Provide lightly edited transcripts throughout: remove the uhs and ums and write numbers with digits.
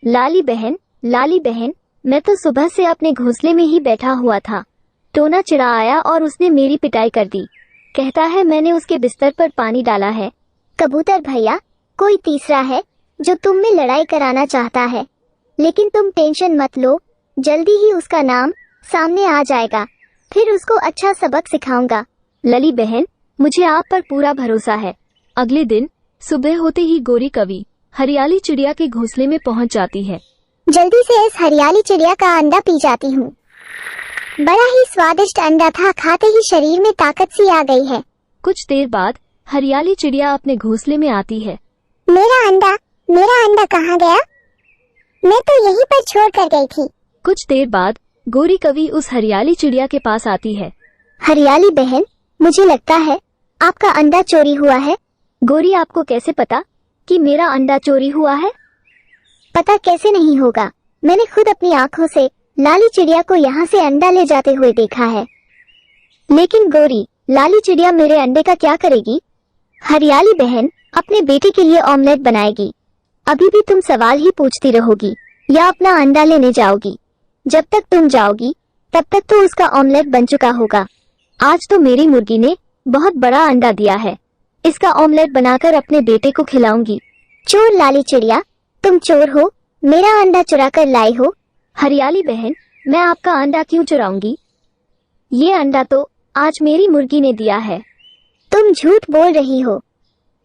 लाली बहन, मैं तो सुबह से अपने घोंसले में ही बैठा हुआ था। टोना चिड़ा आया और उसने मेरी पिटाई कर दी। कहता है मैंने उसके बिस्तर पर पानी डाला है। कबूतर भैया, कोई तीसरा है जो तुम में लड़ाई कराना चाहता है, लेकिन तुम टेंशन मत लो, जल्दी ही उसका नाम सामने आ जाएगा, फिर उसको अच्छा सबक सिखाऊंगा। लली बहन, मुझे आप पर पूरा भरोसा है। अगले दिन सुबह होते ही गोरी कवि हरियाली चिड़िया के घोंसले में पहुंच जाती है। जल्दी से इस हरियाली चिड़िया का अंडा पी जाती हूँ। बड़ा ही स्वादिष्ट अंडा था, खाते ही शरीर में ताकत सी आ गई है। कुछ देर बाद हरियाली चिड़िया अपने घोंसले में आती है। मेरा अंडा कहाँ गया? मैं तो यहीं पर छोड़ कर गई थी। कुछ देर बाद गोरी कवि उस हरियाली चिड़िया के पास आती है। हरियाली बहन, मुझे लगता है आपका अंडा चोरी हुआ है। गोरी, आपको कैसे पता कि मेरा अंडा चोरी हुआ है? पता कैसे नहीं होगा, मैंने खुद अपनी आंखों से लाली चिड़िया को यहाँ से अंडा ले जाते हुए देखा है। लेकिन गोरी, लाली चिड़िया मेरे अंडे का क्या करेगी? हरियाली बहन अपने बेटे के लिए ऑमलेट बनाएगी। अभी भी तुम सवाल ही पूछती रहोगी या अपना अंडा लेने जाओगी? जब तक तुम जाओगी तब तक तो उसका ऑमलेट बन चुका होगा। आज तो मेरी मुर्गी ने बहुत बड़ा अंडा दिया है, इसका ऑमलेट बनाकर अपने बेटे को खिलाऊंगी। चोर लाली चिड़िया, तुम चोर हो, मेरा अंडा चुरा कर लाई हो। हरियाली बहन, मैं आपका अंडा क्यों चुराऊंगी? ये अंडा तो आज मेरी मुर्गी ने दिया है। तुम झूठ बोल रही हो,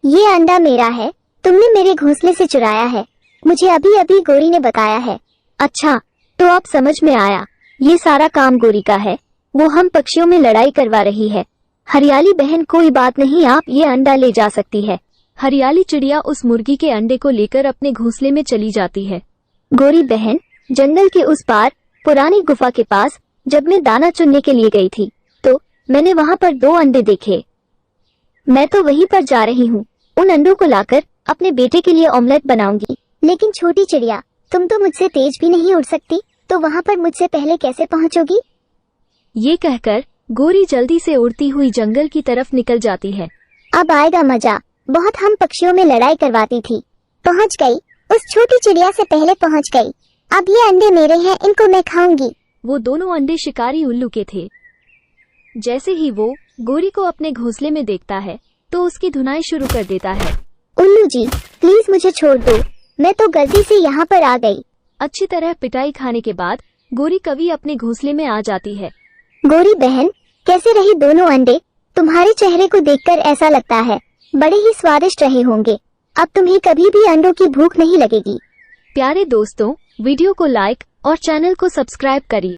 ये अंडा मेरा है, तुमने मेरे घोंसले से चुराया है, मुझे अभी अभी गोरी ने बताया है। अच्छा, तो अब समझ में आया, ये सारा काम गोरी का है, वो हम पक्षियों में लड़ाई करवा रही है। हरियाली बहन, कोई बात नहीं, आप ये अंडा ले जा सकती है। हरियाली चिड़िया उस मुर्गी के अंडे को लेकर अपने घोंसले में चली जाती है। गोरी बहन, जंगल के उस पार पुरानी गुफा के पास जब मैं दाना चुनने के लिए गई थी तो मैंने वहाँ पर 2 अंडे देखे। मैं तो वहीं पर जा रही हूँ, उन अंडों को लाकर अपने बेटे के लिए ऑमलेट बनाऊंगी। लेकिन छोटी चिड़िया, तुम तो मुझसे तेज भी नहीं उड़ सकती, तो वहाँ पर मुझसे पहले कैसे पहुँचोगी? ये कहकर गोरी जल्दी से उड़ती हुई जंगल की तरफ निकल जाती है। अब आएगा मजा, बहुत हम पक्षियों में लड़ाई करवाती थी। पहुँच गई, उस छोटी चिड़िया से पहले पहुँच गई। अब ये अंडे मेरे हैं, इनको मैं खाऊंगी। वो दोनों अंडे शिकारी उल्लू के थे। जैसे ही वो गोरी को अपने घोंसले में देखता है तो उसकी धुनाई शुरू कर देता है। उल्लू जी, प्लीज मुझे छोड़ दो, मैं तो गलती से यहाँ पर आ गई। अच्छी तरह पिटाई खाने के बाद गोरी कवि अपने घोंसले में आ जाती है। गोरी बहन, कैसे रही दोनों अंडे? तुम्हारे चेहरे को देखकर ऐसा लगता है बड़े ही स्वादिष्ट रहे होंगे। अब तुम्हें कभी भी अंडों की भूख नहीं लगेगी। प्यारे दोस्तों, वीडियो को लाइक और चैनल को सब्सक्राइब करिए।